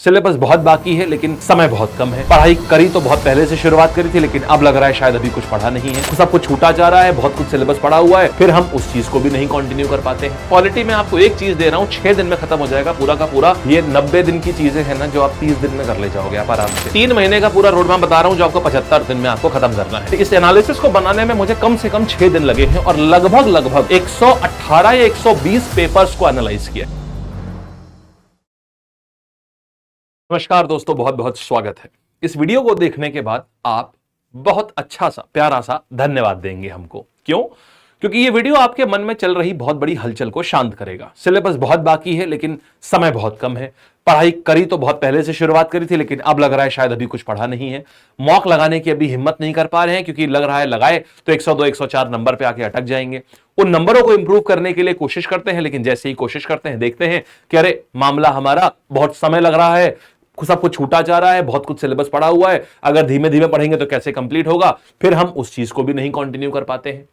Syllabus बहुत बाकी है लेकिन समय बहुत कम है। पढ़ाई करी तो बहुत पहले से शुरुआत करी थी, लेकिन अब लग रहा है शायद अभी कुछ पढ़ा नहीं है, सब कुछ छूटा जा रहा है, बहुत कुछ सिलेबस पढ़ा हुआ है, फिर हम उस चीज को भी नहीं कंटिन्यू कर पाते हैं। क्वालिटी में आपको एक चीज दे रहा हूं, 6 दिन में खत्म हो जाएगा पूरा का पूरा। ये 90 दिन की चीजें हैं ना जो आप 30 दिन में कर ले जाओगे आप आराम से। 3 महीने का पूरा रोड मैप बता रहा हूं जो आपको 75 दिन में आपको खत्म करना है। इस एनालिसिस को बनाने में मुझे कम से कम 6 दिन लगे हैं और लगभग 118 या 120 पेपर्स को एनालाइज किया। नमस्कार दोस्तों, बहुत बहुत स्वागत है। इस वीडियो को देखने के बाद आप बहुत अच्छा सा प्यारा सा धन्यवाद देंगे हमको। क्यों? क्योंकि ये वीडियो आपके मन में चल रही बहुत बड़ी हलचल को शांत करेगा। सिलेबस बहुत बाकी है लेकिन समय बहुत कम है। पढ़ाई करी तो बहुत पहले से शुरुआत करी थी, लेकिन अब लग रहा है शायद अभी कुछ पढ़ा नहीं है। मॉक लगाने की अभी हिम्मत नहीं कर पा रहे हैं क्योंकि लग रहा है लगाए तो 102 104 नंबर पे आके अटक जाएंगे। उन नंबरों को इंप्रूव करने के लिए कोशिश करते हैं, लेकिन जैसे ही कोशिश करते हैं देखते हैं कि अरे मामला हमारा बहुत समय लग रहा है, सब कुछ छूटा जा रहा है, बहुत कुछ सिलेबस पड़ा हुआ है, अगर धीमे धीमे पढ़ेंगे तो कैसे कंप्लीट होगा, फिर हम उस चीज को भी नहीं कंटिन्यू कर पाते हैं।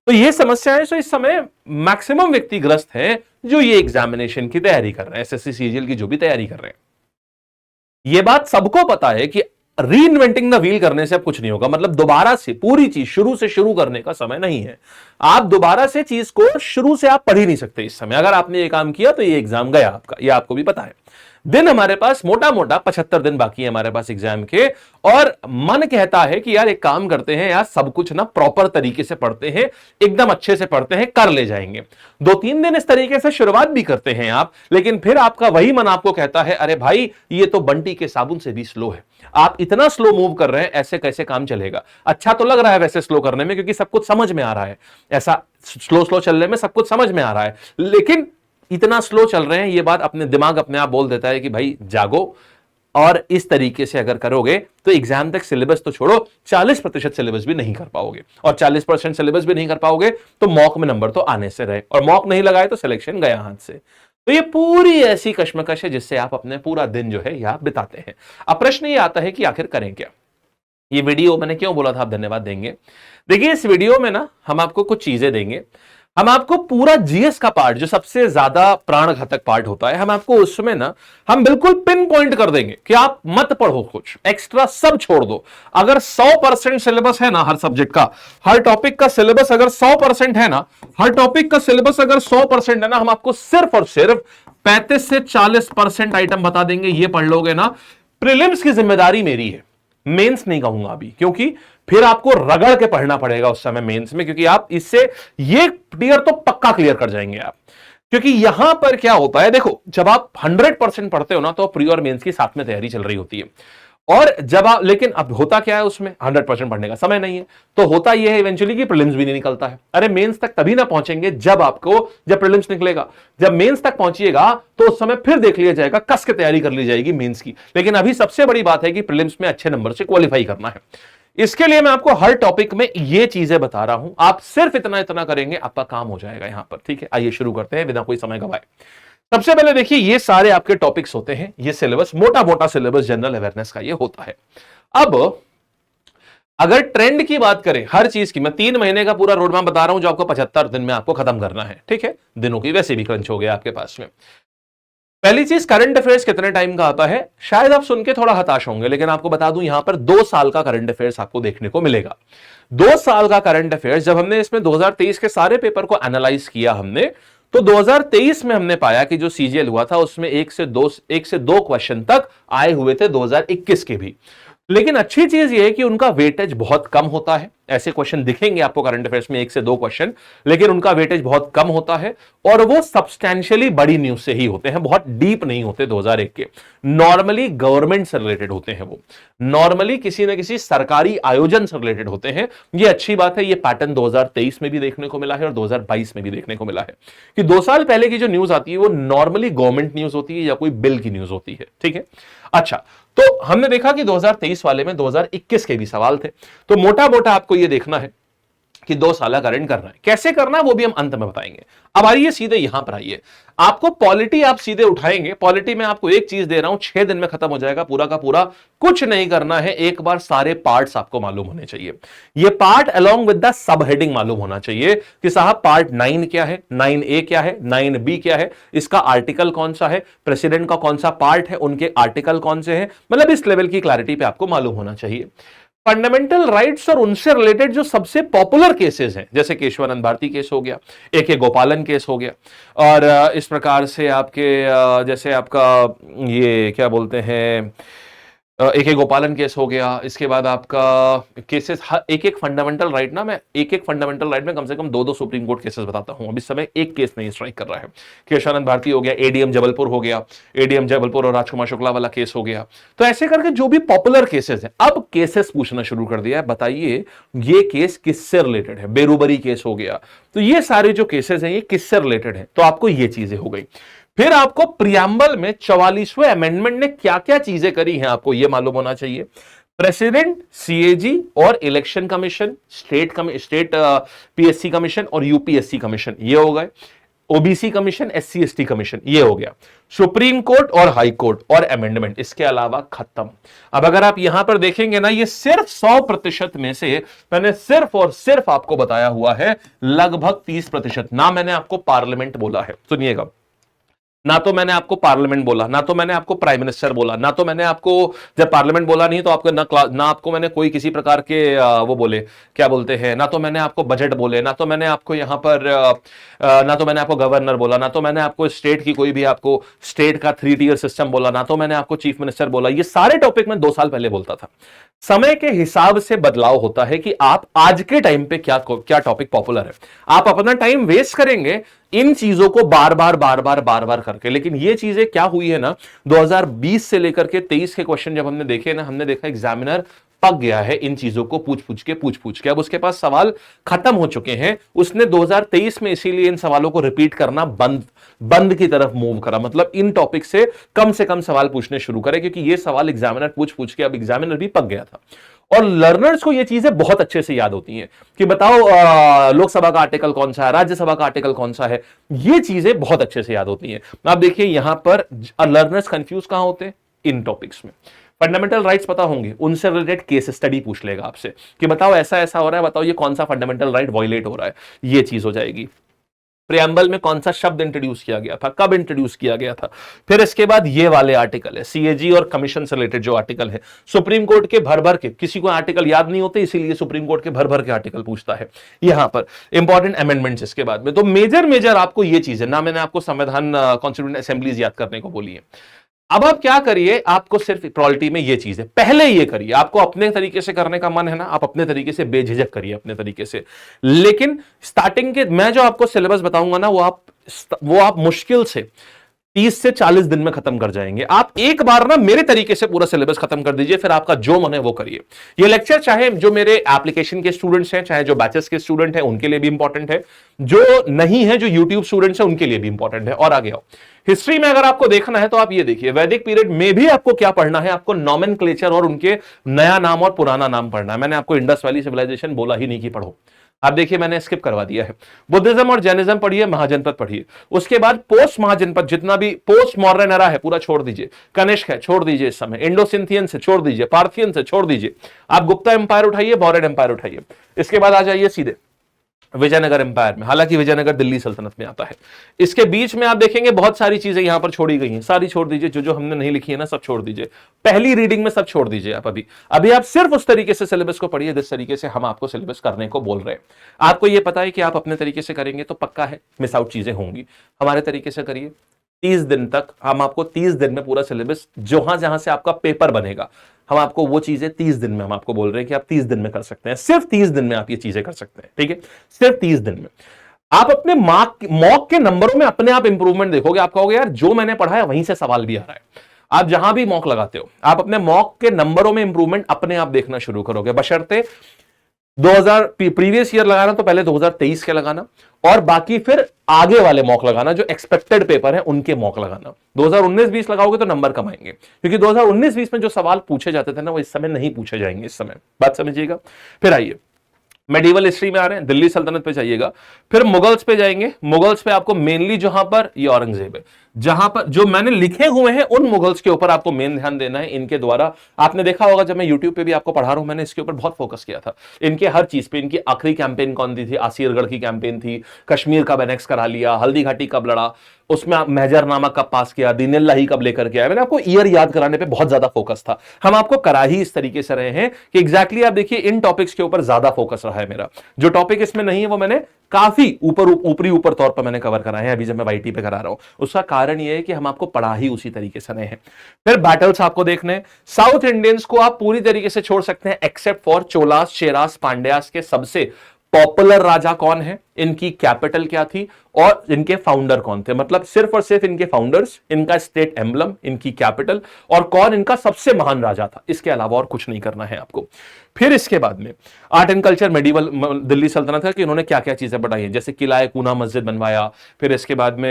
तो ये समस्या है। सो इस समय मैक्सिमम व्यक्ति ग्रस्त हैं जो ये एग्जामिनेशन की तैयारी कर रहे हैं, एसएससी सीजीएल की जो भी तैयारी कर रहे हैं। ये बात सबको पता है कि री इन्वेंटिंग द व्हील करने से अब कुछ नहीं होगा। मतलब दोबारा से पूरी चीज शुरू से शुरू करने का समय नहीं है। आप दोबारा से चीज को शुरू से आप पढ़ ही नहीं सकते इस समय। अगर आपने ये काम किया तो ये एग्जाम गया आपका, ये आपको भी पता है। दिन हमारे पास मोटा मोटा 75 दिन बाकी है हमारे पास एग्जाम के, और मन कहता है कि यार एक काम करते हैं यार, सब कुछ ना प्रॉपर तरीके से पढ़ते हैं, एकदम अच्छे से पढ़ते हैं, कर ले जाएंगे। 2-3 दिन इस तरीके से शुरुआत भी करते हैं आप, लेकिन फिर आपका वही मन आपको कहता है अरे भाई ये तो बंटी के साबुन से भी स्लो है, आप इतना स्लो मूव कर रहे हैं, ऐसे कैसे काम चलेगा। अच्छा तो लग रहा है वैसे स्लो करने में क्योंकि सब कुछ समझ में आ रहा है, ऐसा स्लो चलने में सब कुछ समझ में आ रहा है, लेकिन इतना स्लो चल रहे हैं। ये बात अपने दिमाग अपने आप बोल देता है कि भाई जागो, और इस तरीके से अगर करोगे तो एग्जाम तक सिलेबस तो छोड़ो 40% सिलेबस भी नहीं कर पाओगे, और 40% सिलेबस भी नहीं कर पाओगे तो मॉक में नंबर तो आने से रहे, और मॉक नहीं लगाए तो सिलेक्शन गया हाथ से। तो ये पूरी ऐसी कश्मकश है जिससे आप अपने पूरा दिन जो है यह बिताते हैं। अब प्रश्न ये आता है कि आखिर करें क्या। ये वीडियो मैंने क्यों बोला था आप धन्यवाद देंगे। देखिए इस वीडियो में ना हम आपको कुछ चीजें देंगे। हम आपको पूरा जीएस का पार्ट जो सबसे ज्यादा प्राण घातक पार्ट होता है, हम आपको उसमें ना हम बिल्कुल पिन पॉइंट कर देंगे कि आप मत पढ़ो, कुछ एक्स्ट्रा सब छोड़ दो। अगर 100% सिलेबस है ना हर सब्जेक्ट का, हर टॉपिक का सिलेबस अगर 100% है ना, हर टॉपिक का सिलेबस अगर 100% है ना, हम आपको सिर्फ और सिर्फ 35 से 40% आइटम बता देंगे। ये पढ़ लोगे ना, प्रीलिम्स की जिम्मेदारी मेरी है, मेंस नहीं कहूंगा अभी, क्योंकि फिर आपको रगड़ के पढ़ना पड़ेगा उस समय मेंस में, क्योंकि आप इससे ये टीयर तो पक्का क्लियर कर जाएंगे आप। क्योंकि यहां पर क्या होता है, देखो जब आप 100% पढ़ते हो ना तो प्री और मेंस की साथ में तैयारी चल रही होती है, और जब आप, लेकिन अब होता क्या है उसमें 100% पढ़ने का समय नहीं है, तो होता यह है इवेंचुअली कि प्रीलिम्स भी नहीं निकलता है। अरे मेंस तक तभी ना पहुंचेंगे जब प्रीलिम्स निकलेगा। जब मेंस तक पहुंचिएगा तो उस समय फिर देख लिया जाएगा, कस के तैयारी कर ली जाएगी मेंस की। लेकिन अभी सबसे बड़ी बात है कि प्रीलिम्स में अच्छे नंबर से क्वालिफाई करना है। इसके लिए मैं आपको हर टॉपिक में ये चीजें बता रहा हूं, आप सिर्फ इतना करेंगे आपका काम हो जाएगा यहां पर। ठीक है, आइए शुरू करते हैं बिना कोई समय गवाए। सबसे पहले देखिए ये सारे आपके टॉपिक्स होते हैं, ये सिलेबस मोटा सिलेबस जनरल अवेयरनेस का ये होता है। अब अगर ट्रेंड की बात करें हर चीज की, मैं 3 महीने का पूरा रोड मैप बता रहा हूं जो आपको 75 दिन में आपको खत्म करना है। ठीक है, दिनों की वैसे भी क्रंच हो गया आपके पास में। पहली चीज, करंट अफेयर्स कितने टाइम का आता है, शायद आप सुन के थोड़ा हताश होंगे, लेकिन आपको बता दूं यहां पर 2 साल का करंट अफेयर्स आपको देखने को मिलेगा। 2 साल का करंट अफेयर्स, जब हमने इसमें 2023 के सारे पेपर को एनालाइज किया हमने, तो 2023 में हमने पाया कि जो सीजीएल हुआ था उसमें 1 से 2 क्वेश्चन तक आए हुए थे 2021 के भी। लेकिन अच्छी चीज यह है कि उनका वेटेज बहुत कम होता है। ऐसे क्वेश्चन दिखेंगे आपको करंट अफेयर्स में 1 से 2 क्वेश्चन, लेकिन उनका वेटेज बहुत कम होता है, और वो सब्सटैंशियली बड़ी न्यूज से ही होते हैं, बहुत डीप नहीं होते 2001 के। नॉर्मली गवर्नमेंट से रिलेटेड होते हैं, वो नॉर्मली किसी न किसी सरकारी आयोजन से रिलेटेड होते हैं। ये अच्छी बात है, ये पैटर्न 2023 में भी देखने को मिला है और 2022 में भी देखने को मिला है कि 2 साल पहले की जो न्यूज आती है वो नॉर्मली गवर्नमेंट न्यूज होती है या कोई बिल की न्यूज होती है। ठीक है, अच्छा तो हमने देखा कि 2023 वाले में 2021 के भी सवाल थे, तो मोटा मोटा आपको यह देखना है कि 2 साल का करंट करना है। कैसे करना है वो भी हम अंत में बताएंगे। अब आइए सीधे यहां पर आइए, आपको पॉलिटी आप सीधे उठाएंगे। पॉलिटी में आपको एक चीज दे रहा हूं, 6 दिन में खत्म हो जाएगा पूरा का पूरा, कुछ नहीं करना है, एक बार सारे पार्ट्स आपको मालूम होने चाहिए। ये part along with the sub heading मालूम होना चाहिए कि साहब पार्ट 9 क्या है, 9A क्या है, 9B क्या है, इसका आर्टिकल कौन सा है, प्रेसिडेंट का कौन सा पार्ट है, उनके आर्टिकल कौन से हैं, मतलब इस लेवल की क्लैरिटी पे आपको मालूम होना चाहिए। फंडामेंटल राइट्स और उनसे रिलेटेड जो सबसे पॉपुलर केसेस हैं, जैसे केशवानंद भारती केस हो गया, ए गोपालन केस हो गया, और इस प्रकार से आपके जैसे आपका ये क्या बोलते हैं, ए गोपालन केस हो गया। इसके बाद आपका केसेस एक एक फंडामेंटल राइट ना, मैं एक एक फंडामेंटल राइट में कम से कम 2-2 सुप्रीम कोर्ट केसेस बताता हूं। अभी समय एक केस नहीं स्ट्राइक कर रहा है। केशवानंद भारती हो गया, एडीएम जबलपुर हो गया, एडीएम जबलपुर और राजकुमार शुक्ला वाला केस हो गया। तो ऐसे करके जो भी पॉपुलर केसेस हैं, अब केसेस पूछना शुरू कर दिया है, बताइए ये केस किससे रिलेटेड है। बेरूबरी केस हो गया। तो ये सारे जो केसेस हैं ये किससे रिलेटेड है, तो आपको ये चीजें हो गई। फिर आपको प्रियम्बल में 44वें अमेंडमेंट ने क्या क्या चीजें करी हैं आपको यह मालूम होना चाहिए। प्रेसिडेंट, सीएजी और election commission, state PSC commission और यूपीएससी कमीशन, ये हो गए। OBC commission, SC ST commission, ये हो गया। सुप्रीम कोर्ट और हाई कोर्ट और अमेंडमेंट, इसके अलावा खत्म। अब अगर आप यहां पर देखेंगे ना, ये सिर्फ 100% में से मैंने सिर्फ और सिर्फ आपको बताया हुआ है लगभग 30%। ना मैंने आपको पार्लियामेंट बोला है, सुनिएगा, ना तो मैंने आपको पार्लियामेंट बोला, ना तो मैंने आपको प्राइम मिनिस्टर बोला, ना तो मैंने आपको, जब पार्लियामेंट बोला नहीं तो आपको ना आपको मैंने कोई किसी प्रकार के वो बोले क्या बोलते हैं, ना तो मैंने आपको बजट बोले, ना तो मैंने आपको यहां पर ना तो मैंने आपको गवर्नर बोला, ना तो मैंने आपको स्टेट की कोई भी आपको स्टेट का 3 टियर सिस्टम बोला, ना तो मैंने आपको चीफ मिनिस्टर बोला। ये सारे टॉपिक मैं 2 साल पहले बोलता था। समय के हिसाब से बदलाव होता है कि आप आज के टाइम पे क्या टॉपिक पॉपुलर है। आप अपना टाइम वेस्ट करेंगे इन चीजों को बार बार करके, लेकिन ये चीजें क्या हुई है ना, 2020 से लेकर के 23 के क्वेश्चन जब हमने देखे ना, हमने देखा एग्जामिनर पक गया है इन चीजों को पूछ पूछ के, अब उसके पास सवाल खत्म हो चुके हैं। उसने 2023 में इसीलिए इन सवालों को रिपीट करना बंद की तरफ मूव करा, मतलब इन टॉपिक से कम सवाल पूछने शुरू करे, क्योंकि ये सवाल एग्जामिनर पूछ के अब एग्जामिनर भी पक गया था। और लर्नर्स को ये चीजें बहुत अच्छे से याद होती हैं कि बताओ लोकसभा का आर्टिकल कौन सा है, राज्यसभा का आर्टिकल कौन सा है, ये चीजें बहुत अच्छे से याद होती हैं। आप देखिए यहां पर लर्नर्स कंफ्यूज कहां होते हैं, इन टॉपिक्स में। फंडामेंटल राइट्स पता होंगे, उनसे रिलेटेड केस स्टडी पूछ लेगा आपसे कि बताओ ऐसा ऐसा हो रहा है, बताओ ये कौन सा फंडामेंटल राइट वायलेट हो रहा है, ये चीज हो जाएगी। प्रियम्बल में कौन सा शब्द इंट्रोड्यूस किया गया था, कब इंट्रोड्यूस किया गया था। फिर इसके बाद ये वाले आर्टिकल है, सीएजी और कमीशन से रिलेटेड जो आर्टिकल है, सुप्रीम कोर्ट के भर के, किसी को आर्टिकल याद नहीं होते इसीलिए सुप्रीम कोर्ट के भर के आर्टिकल पूछता है यहां पर। इंपॉर्टेंट अमेंडमेंट्स इसके बाद में, तो मेजर आपको ये चीज है ना, मैंने आपको संविधान कॉन्स्टिट्यूएंट असेंबलीज याद करने को बोली है। अब आप क्या करिए, आपको सिर्फ पॉलिटी में ये चीज है, पहले ये करिए, आपको अपने तरीके से करने का मन है ना, आप अपने तरीके से बेझिझक करिए अपने तरीके से। लेकिन स्टार्टिंग के मैं जो आपको सिलेबस बताऊंगा ना, वो आप मुश्किल से 30 से 40 दिन में खत्म कर जाएंगे। आप एक बार ना मेरे तरीके से पूरा सिलेबस खत्म कर दीजिए, फिर आपका जो मन है वो करिए। ये लेक्चर चाहे जो मेरे एप्लीकेशन के स्टूडेंट्स हैं, चाहे जो बैचेस के स्टूडेंट हैं, उनके लिए भी इंपॉर्टेंट है, जो नहीं है, जो यूट्यूब स्टूडेंट्स हैं, उनके लिए भी इंपॉर्टेंट है। और आगे आओ, हिस्ट्री में अगर आपको देखना है तो आप ये देखिए, वैदिक पीरियड में भी आपको क्या पढ़ना है, आपको नॉमेनक्लेचर और उनके नया नाम और पुराना नाम पढ़ना है। मैंने आपको इंडस वैली सिविलाइजेशन बोला ही नहीं कि पढ़ो, आप देखिए मैंने स्किप करवा दिया है। बुद्धिज्म और जैनिज्म पढ़िए, महाजनपद पढ़िए, उसके बाद पोस्ट महाजनपद, जितना भी पोस्ट मॉडर्न एरा है पूरा छोड़ दीजिए, कनिष्क है छोड़ दीजिए, इस समय इंडो सिंथियन से छोड़ दीजिए, पार्थियन से छोड़ दीजिए, आप गुप्ता एम्पायर उठाइए, मौर्यन एम्पायर उठाइए, इसके बाद आ जाइए सीधे विजयनगर एम्पायर में, हालांकि विजयनगर दिल्ली सल्तनत में आता है। इसके बीच में आप देखेंगे बहुत सारी चीजें यहां पर छोड़ी गई हैं, सारी छोड़ दीजिए, जो हमने नहीं लिखी है ना सब छोड़ दीजिए, पहली रीडिंग में सब छोड़ दीजिए। आप अभी आप सिर्फ उस तरीके से सिलेबस को पढ़िए जिस तरीके से हम आपको सिलेबस करने को बोल रहे हैं। आपको यह पता है कि आप अपने तरीके से करेंगे तो पक्का है मिस आउट चीजें होंगी, हमारे तरीके से करिए। 30 दिन तक हम आपको 30 दिन में पूरा सिलेबस, जहां से आपका पेपर बनेगा, हम आपको वो चीजें 30 दिन में हम आपको बोल रहे हैं कि आप 30 दिन में कर सकते हैं, सिर्फ 30 दिन में आप ये चीजें कर सकते हैं, ठीक है, सिर्फ 30 दिन में। आप अपने मॉक के नंबरों में अपने आप इंप्रूवमेंट देखोगे, आप कहोगे यार जो मैंने पढ़ा है वहीं से सवाल भी आ रहा है। आप जहां भी मॉक लगाते हो, आप अपने मॉक के नंबरों में इंप्रूवमेंट अपने आप देखना शुरू करोगे, बशर्ते 2000 प्रीवियस ईयर लगाना तो पहले 2023 के लगाना, और बाकी फिर आगे वाले मॉक लगाना, जो एक्सपेक्टेड पेपर है उनके मॉक लगाना। 2019-20 लगाओगे तो नंबर कम आएंगे, क्योंकि 2019-20 में जो सवाल पूछे जाते थे ना वो इस समय नहीं पूछे जाएंगे, इस समय बात समझिएगा। फिर आइए, मेडिवल हिस्ट्री में आ रहे हैं, दिल्ली सल्तनत पे जाइएगा, फिर मुगल्स पे जाएंगे। मुगल्स पे आपको मेनली जहां पर ये औरंगजेब है, जहां पर जो मैंने लिखे हुए हैं उन मुगल्स के ऊपर आपको मेन ध्यान देना है। इनके द्वारा आपने देखा होगा, जब मैं यूट्यूब पे भी आपको पढ़ा रहा हूं, मैंने इसके ऊपर बहुत फोकस किया था, इनके हर चीज पे। इनकी आखिरी कैंपेन कौन सी थी? आसिरगढ़ की कैंपेन थी। कश्मीर कब एनेक्स करा लिया, हल्दी घाटी कब लड़ा, उसमें आप मेजरनामा कब पास किया, दीन इलाही कब लेकर के आया। मैंने आपको ईयर याद कराने पे बहुत ज्यादा फोकस था। हम आपको करा ही इस तरीके से रहे हैं कि एग्जैक्टली आप देखिए इन टॉपिक्स के ऊपर ज्यादा फोकस रहा है मेरा। जो टॉपिक इसमें नहीं है वो मैंने काफी ऊपर तौर पर मैंने कवर कराए हैं, अभी जब मैं वाईटी पे करा रहा हूं। उसका कारण यह है कि हम आपको पढ़ा ही उसी तरीके से रहे हैं। फिर बैटल्स आपको देखने, साउथ इंडियंस को आप पूरी तरीके से छोड़ सकते हैं एक्सेप्ट फॉर चोलास, चेरास, पांड्यास के सबसे पॉपुलर राजा कौन है, इनकी कैपिटल क्या थी और इनके फाउंडर कौन थे। मतलब सिर्फ और सिर्फ इनके फाउंडर्स, इनका स्टेट एम्बलम, इनकी कैपिटल और कौन इनका सबसे महान राजा था, इसके अलावा और कुछ नहीं करना है आपको। फिर इसके बाद में art and culture, medieval Delhi सल्तनत है कि इन्होंने क्या क्या चीजें बनाई हैं, जैसे किला कूना मस्जिद बनवाया। फिर इसके बाद में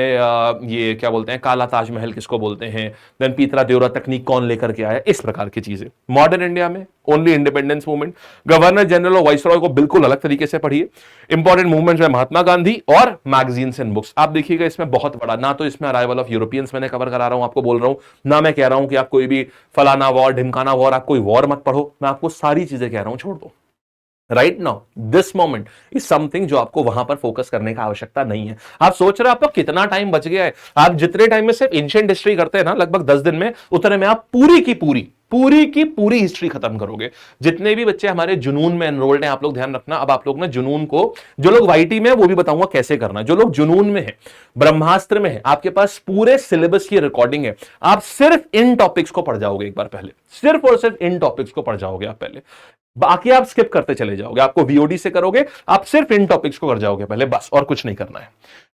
ये क्या बोलते हैं, काला ताजमहल किसको बोलते हैं, देन पीतरा देवरा तकनीक कौन लेकर के आया, इस प्रकार की चीजें। मॉडर्न इंडिया में only independence movement, governor general और वाइसरॉय को बिल्कुल अलग तरीके से पढ़िए। इंपॉर्टेंट मूवमेंट्स में महात्मा गांधी और मैगजीन्स एंड बुक्स। आप देखिएगा इसमें बहुत बड़ा, ना तो इसमें अराइवल ऑफ यूरोपियंस मैंने कवर करा रहा हूं, आपको बोल रहा हूं, ना मैं कह रहा हूं कि आप कोई भी फलाना वॉर, ढिमकाना वॉर, आप कोई वॉर मत पढ़ो। मैं आपको सारी चीजें कह रहा हूं, छोड़ दो। Right now this moment is something जो आपको वहां पर फोकस करने का आवश्यकता नहीं है। आप सोच रहे हैं आपको कितना टाइम बच गया है, आप जितने टाइम में सिर्फ एंशिएंट हिस्ट्री करते हैं ना, लगभग 10 दिन में, उतने में आप पूरी की पूरी हिस्ट्री खत्म करोगे। जितने भी बच्चे हमारे जुनून में एनरोल्ड हैं, आप लोग ध्यान रखना, अब आप लोग ना जुनून को, जो लोग वाईटी में, वो भी बताऊंगा कैसे करना। जो लोग जुनून में है, ब्रह्मास्त्र में है, आपके पास पूरे सिलेबस की रिकॉर्डिंग है। आप सिर्फ इन टॉपिक्स को पढ़ जाओगे एक बार पहले, सिर्फ और सिर्फ इन टॉपिक्स को पढ़ जाओगे आप पहले, बाकी आप स्किप करते चले जाओगे। आपको वीओडी से करोगे, आप सिर्फ इन टॉपिक्स को कर जाओगे पहले, बस, और कुछ नहीं करना है।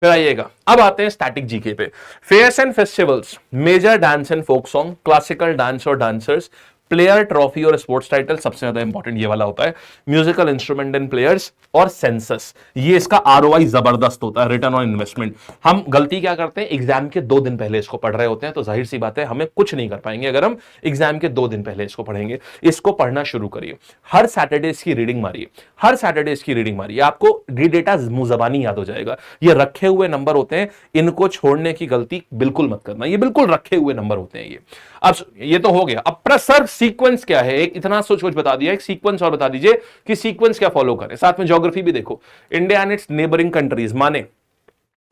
फिर आइएगा, अब आते हैं स्टैटिक जीके पे। Fairs and festivals, major dance and folk song, classical dance और डांसर्स, प्लेयर ट्रॉफी और स्पोर्ट्स टाइटल, सबसे ज्यादा इंपॉर्टेंट ये वाला होता है, म्यूजिकल इंस्ट्रूमेंट एंड प्लेयर्स, और सेंसस। ये इसका आरओआई जबरदस्त होता है, रिटर्न ऑन इन्वेस्टमेंट। हम गलती क्या करते हैं, एग्जाम के 2 दिन पहले इसको पढ़ रहे होते हैं, तो जाहिर सी बात है हमें कुछ नहीं कर पाएंगे अगर हम एग्जाम के 2 दिन पहले इसको पढ़ेंगे। इसको पढ़ना शुरू करिए, हर सैटरडे इसकी रीडिंग मारिए, हर सैटरडे इसकी रीडिंग मारिए, आपको डेटा मुंह-ज़बानी याद हो जाएगा। ये रखे हुए नंबर होते हैं, इनको छोड़ने की गलती बिल्कुल मत करना, ये बिल्कुल रखे हुए नंबर होते हैं ये। अब ये तो हो गया, अब सर सीक्वेंस क्या है, एक इतना सोच बता दिया, एक सीक्वेंस और बता दीजिए कि सीक्वेंस क्या फॉलो करें। साथ में ज्योग्राफी भी देखो, India and it's neighbouring countries, माने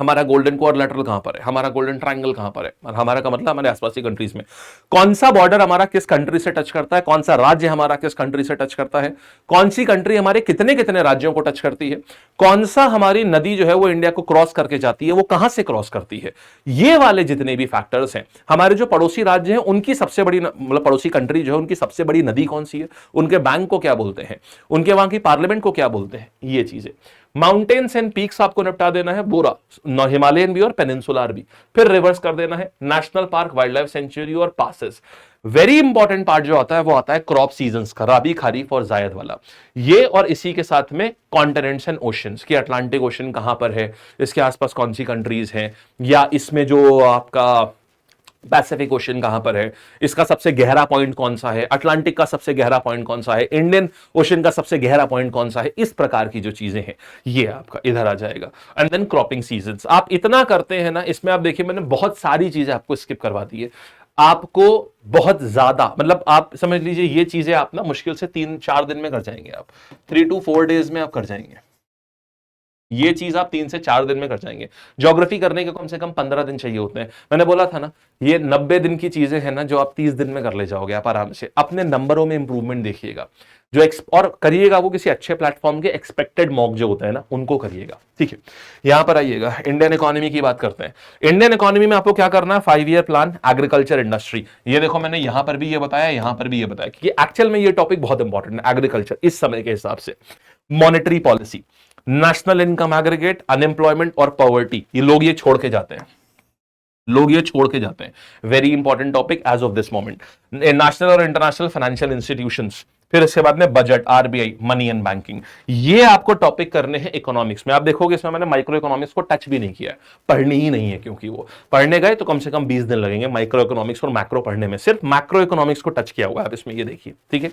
हमारा गोल्डन क्वाड्रिलेटरल कहां पर है, हमारा गोल्डन ट्रायंगल कहां पर है, और हमारा का मतलब हमारे आसपास की कंट्रीज में कौन सा बॉर्डर हमारा किस कंट्री से टच करता है, कौन सा राज्य हमारा किस कंट्री से टच करता है, कौन सी कंट्री हमारे कितने कितने राज्यों को टच करती है, कौन सा हमारी नदी जो है वो इंडिया को क्रॉस करके जाती है, वो कहां से क्रॉस करती है। ये वाले जितने भी फैक्टर्स हैं, हमारे जो पड़ोसी राज्य हैं उनकी सबसे बड़ी, मतलब पड़ोसी कंट्री जो है उनकी सबसे बड़ी नदी कौन सी है, उनके बैंक को क्या बोलते हैं, उनके वहां की पार्लियामेंट को क्या बोलते हैं, ये चीजें। माउंटेन्स एंड पीक्स आपको निपटा देना है, पूरा हिमालयन भी और पेनिनसुलर भी। फिर रिवर्स कर देना है, national park, wild life sanctuary और पासेस। वेरी इंपॉर्टेंट पार्ट जो आता है वो आता है क्रॉप सीजन्स का, राबी, खरीफ और जायद वाला ये, और इसी के साथ में कॉन्टिनेंट्स एंड ओशंस की, अटलांटिक ओशन कहां पर है, इसके आसपास कौन सी कंट्रीज हैं, या इसमें जो आपका पैसिफिक ओशन कहां पर है, इसका सबसे गहरा पॉइंट कौन सा है, अटलांटिक का सबसे गहरा पॉइंट कौन सा है, इंडियन ओशन का सबसे गहरा पॉइंट कौन सा है, इस प्रकार की जो चीजें हैं ये आपका इधर आ जाएगा। एंड देन क्रॉपिंग सीजन्स, आप इतना करते हैं ना, इसमें आप देखिए मैंने बहुत सारी चीजें आपको स्किप करवा दी है। आपको बहुत ज्यादा, मतलब आप समझ लीजिए ये चीजें आप ना मुश्किल से 3-4 दिन में कर जाएंगे, आप 3 to 4 डेज में आप कर जाएंगे, ये चीज आप 3 से 4 दिन में कर जाएंगे। ज्योग्राफी करने के कम से कम 15 दिन चाहिए होते हैं। मैंने बोला था ना, ये 90 दिन की चीजें हैं ना जो आप 30 दिन में कर ले जाओगे आप आराम से। अपने नंबरों में इंप्रूवमेंट देखिएगा, जो और करिएगा वो किसी अच्छे प्लेटफॉर्म के एक्सपेक्टेड मॉक जो होता है ना उनको करिएगा, ठीक है। यहां पर आइएगा, इंडियन इकोनॉमी की बात करते हैं। इंडियन इकोनॉमी में आपको क्या करना है, 5 ईयर प्लान, एग्रीकल्चर इंडस्ट्री। ये देखो मैंने यहां पर भी ये बताया, यहां पर भी ये बताया, क्योंकि एक्चुअल में ये टॉपिक बहुत इंपॉर्टेंट है, एग्रीकल्चर इस समय के हिसाब से। Monetary policy, national income aggregate, unemployment और पॉवर्टी, ये लोग ये छोड़ के जाते हैं, लोग ये छोड़ के जाते हैं। Very important topic as of this moment. National और इंटरनेशनल फाइनेंशियल इंस्टीट्यूशंस, फिर इसके बाद में budget, RBI, money and banking, ये आपको टॉपिक करने हैं इकोनॉमिक्स में। आप देखोगे इसमें मैंने माइक्रो इकोनॉमिक्स को टच भी नहीं किया है, पढ़नी ही नहीं है, क्योंकि वो पढ़ने गए तो कम से कम 20 दिन लगेंगे माइक्रो इकोनॉमिक्स और मैक्रो पढ़ने में। सिर्फ मैक्रो इकोनॉमिक्स को टच किया हुआ है आप इसमें, ये देखिए, ठीक है।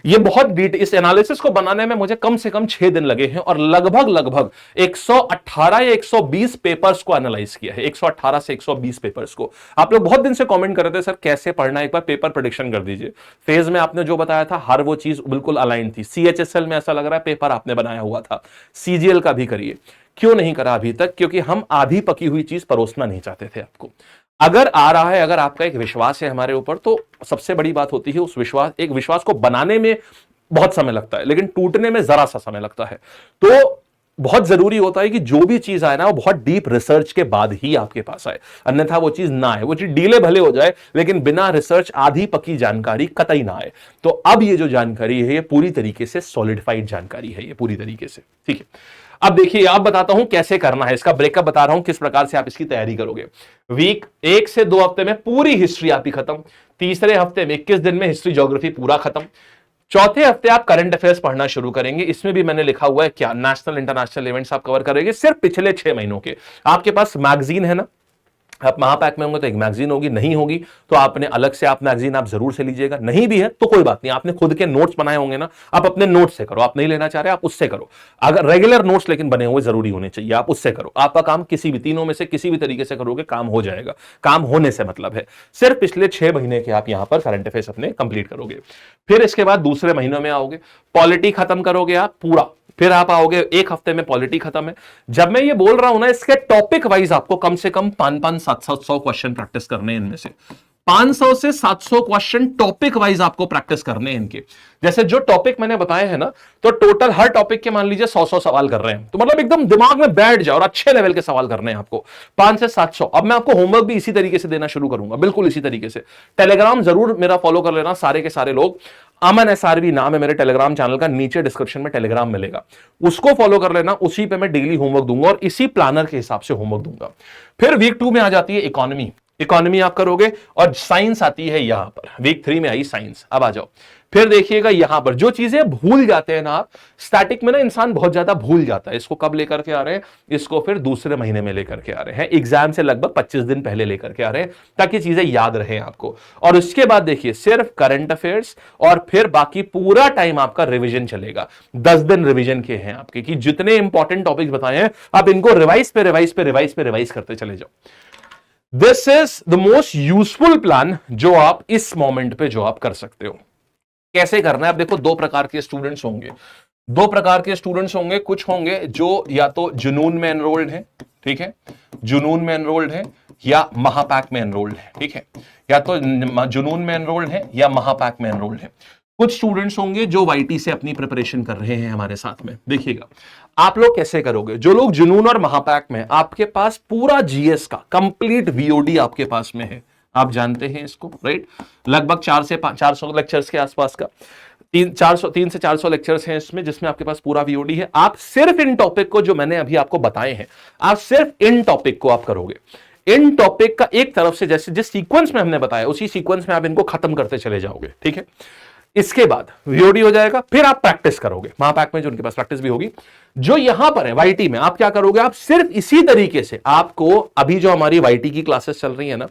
ये बहुत इस एनालिसिस को बनाने में मुझे कम से कम 6 दिन लगे हैं और लगभग 118 या 120 पेपर्स को एनालाइज किया है, 118 से 120 पेपर्स को। आप लोग बहुत दिन से कमेंट कर रहे थे सर कैसे पढ़ना है, एक बार पेपर प्रेडिक्शन कर दीजिए। फेज में आपने जो बताया था हर वो चीज बिल्कुल अलाइन थी। सीएचएसएल में ऐसा लग रहा है पेपर आपने बनाया हुआ था, सीजीएल का भी करिए। क्यों नहीं करा अभी तक? क्योंकि हम आधी पकी हुई चीज परोसना नहीं चाहते थे आपको। अगर आ रहा है, अगर आपका एक विश्वास है हमारे ऊपर, तो सबसे बड़ी बात होती है उस विश्वास को बनाने में बहुत समय लगता है, लेकिन टूटने में जरा सा समय लगता है। तो बहुत जरूरी होता है कि जो भी चीज आए ना वो बहुत डीप रिसर्च के बाद ही आपके पास आए, अन्यथा वो चीज ना आए। वो चीज डीले भले हो जाए लेकिन बिना रिसर्च आधी पकी जानकारी कतई ना आए। तो अब ये जो जानकारी है ये पूरी तरीके से सॉलिडिफाइड जानकारी है, ये पूरी तरीके से, ठीक है। अब देखिए, आप बताता हूं कैसे करना है, इसका ब्रेकअप बता रहा हूं किस प्रकार से आप इसकी तैयारी करोगे। वीक 1 से 2 हफ्ते में पूरी हिस्ट्री आपकी खत्म, तीसरे हफ्ते में 21 दिन में हिस्ट्री ज्योग्राफी पूरा खत्म, चौथे हफ्ते आप करंट अफेयर्स पढ़ना शुरू करेंगे। इसमें भी मैंने लिखा हुआ है क्या, नेशनल इंटरनेशनल इवेंट्स आप कवर करेंगे सिर्फ पिछले 6 महीनों के। आपके पास मैगजीन है ना, आप महापैक में होंगे तो एक मैगजीन होगी, नहीं होगी तो आपने अलग से आप मैगजीन आप जरूर से लीजिएगा, नहीं भी है तो कोई बात नहीं, आपने खुद के नोट्स बनाए होंगे ना, आप अपने नोट्स से करो। आप नहीं लेना चाह रहे आप उससे करो, अगर रेगुलर नोट्स लेकिन बने हुए जरूरी होने चाहिए, आप उससे करो। आपका काम किसी भी तीनों में से किसी भी तरीके से करोगे काम हो जाएगा। काम होने से मतलब है सिर्फ पिछले 6 महीने के आप यहां पर करंट अफेयर्स अपने कंप्लीट करोगे। फिर इसके बाद दूसरे महीनों में आओगे, पॉलिटी खत्म करोगे आप पूरा। फिर आप आओगे, एक हफ्ते में पॉलिटी खत्म है। जब मैं ये बोल रहा हूं ना, इसके टॉपिक वाइज आपको कम से कम 500-700 क्वेश्चन प्रैक्टिस करने हैं। इनमें से 500 से 700 क्वेश्चन टॉपिक वाइज आपको प्रैक्टिस करने हैं इनके। जैसे जो टॉपिक मैंने बताए हैं ना, तो टोटल हर टॉपिक के मान लीजिए 100 सवाल कर रहे हैं, तो मतलब एकदम दिमाग में बैठ जाए और अच्छे लेवल के सवाल करने हैं आपको, 5 से 700। अब मैं आपको होमवर्क भी इसी तरीके से देना शुरू करूंगा, बिल्कुल इसी तरीके से। टेलीग्राम जरूर मेरा फॉलो कर लेना सारे के सारे लोग। अमन एसआरवी नाम है मेरे टेलीग्राम चैनल का, नीचे डिस्क्रिप्शन में टेलीग्राम मिलेगा, उसको फॉलो कर लेना। उसी पे मैं डेली होमवर्क दूंगा और इसी प्लानर के हिसाब से होमवर्क दूंगा। फिर वीक 2 में आ जाती है इकोनॉमी आप करोगे, और साइंस आती है यहां पर। वीक 3 में आई साइंस। अब आ जाओ, फिर देखिएगा यहां पर जो चीजें भूल जाते हैं ना आप, स्टैटिक में ना इंसान बहुत ज्यादा भूल जाता है। इसको कब लेकर के आ रहे हैं, इसको फिर दूसरे महीने में लेकर के आ रहे हैं, एग्जाम से लगभग 25 दिन पहले लेकर के आ रहे हैं, ताकि चीजें याद रहे आपको। और उसके बाद देखिए सिर्फ करंट अफेयर्स, और फिर बाकी पूरा टाइम आपका रिविजन चलेगा। 10 दिन रिविजन के हैं आपके, कि जितने इंपॉर्टेंट टॉपिक्स बताए हैं आप इनको रिवाइज करते चले जाओ। This is the most useful plan जो आप इस मोमेंट पे जो आप कर सकते हो। कैसे करना है, आप देखो, दो प्रकार के स्टूडेंट्स होंगे। कुछ होंगे जो या तो जुनून में एनरोल्ड है, ठीक है, जुनून में एनरोल्ड है या महापैक में एनरोल्ड है, ठीक है, या तो जुनून में एनरोल्ड है या महापैक में एनरोल्ड है। कुछ स्टूडेंट्स होंगे जो वाईटी से अपनी प्रिपरेशन कर रहे हैं हमारे साथ में। देखिएगा आप लोग कैसे करोगे। जो लोग जुनून और महापैक में, आपके पास पूरा जीएस का कंप्लीट वीओडी आपके पास में है, आप जानते हैं इसको, राइट। लगभग 400 से 400 लेक्चर्स के आसपास का, 3 से 400 लेक्चर्स हैं इसमें, जिसमें आपके पास पूरा वीओडी है। आप सिर्फ इन टॉपिक को जो मैंने अभी आपको बताए हैं, आप सिर्फ इन टॉपिक को आप करोगे। इन टॉपिक का एक तरफ से, जैसे जिस सीक्वेंस में हमने बताया उसी सीक्वेंस में आप इनको खत्म करते चले जाओगे, ठीक है। इसके बाद वीओडी हो जाएगा, फिर आप प्रैक्टिस करोगे महापैक में, जो उनके पास प्रैक्टिस भी होगी। जो यहां पर है वाईटी में, आप क्या करोगे, आप सिर्फ इसी तरीके से, आपको अभी जो हमारी वाईटी की क्लासेस चल रही है ना,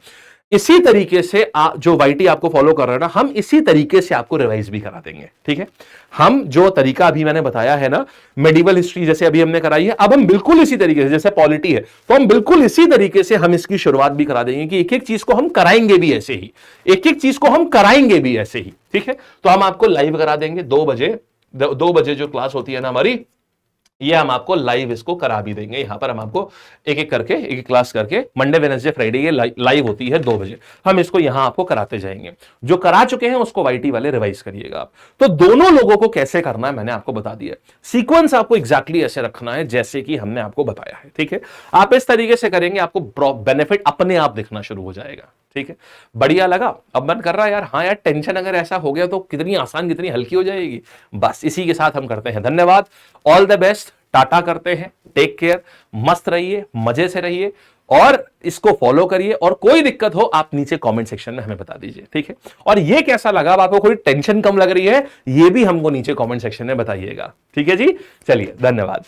इसी तरीके से जो वाईटी आपको फॉलो कर रहे हैं ना, हम इसी तरीके से आपको रिवाइज भी करा देंगे, ठीक है। हम जो तरीका अभी मैंने बताया है ना, मेडिवल हिस्ट्री जैसे अभी हमने कराई है, अब हम बिल्कुल इसी तरीके से, जैसे पॉलिटी है तो हम बिल्कुल इसी तरीके से हम इसकी शुरुआत भी करा देंगे, कि एक एक चीज को हम कराएंगे भी ऐसे ही, एक एक चीज को हम कराएंगे भी ऐसे ही, ठीक है। तो हम आपको लाइव करा देंगे 2 बजे जो क्लास होती है ना हमारी, ये हम आपको लाइव इसको करा भी देंगे। यहां पर हम आपको एक एक क्लास करके, मंडे वेडनेसडे फ्राइडे ये लाइव होती है 2 बजे, हम इसको यहां आपको कराते जाएंगे। जो करा चुके हैं उसको वाईटी वाले रिवाइज करिएगा आप। तो दोनों लोगों को कैसे करना है मैंने आपको बता दिया। सीक्वेंस आपको एग्जैक्टली ऐसे रखना है जैसे कि हमने आपको बताया है, ठीक है। आप इस तरीके से करेंगे, आपको बेनिफिट अपने आप दिखना शुरू हो जाएगा, ठीक है। बढ़िया लगा, अब मन कर रहा है यार, हाँ यार, टेंशन अगर ऐसा हो गया तो कितनी आसान, कितनी हल्की हो जाएगी। बस इसी के साथ हम करते हैं। धन्यवाद, ऑल द बेस्ट, टाटा करते हैं, टेक केयर, मस्त रहिए, मजे से रहिए, और इसको फॉलो करिए, और कोई दिक्कत हो आप नीचे कमेंट सेक्शन में हमें बता दीजिए, ठीक है। और ये कैसा लगा, अब आपको कोई टेंशन कम लग रही है, ये भी हमको नीचे कमेंट सेक्शन में बताइएगा, ठीक है जी। चलिए, धन्यवाद।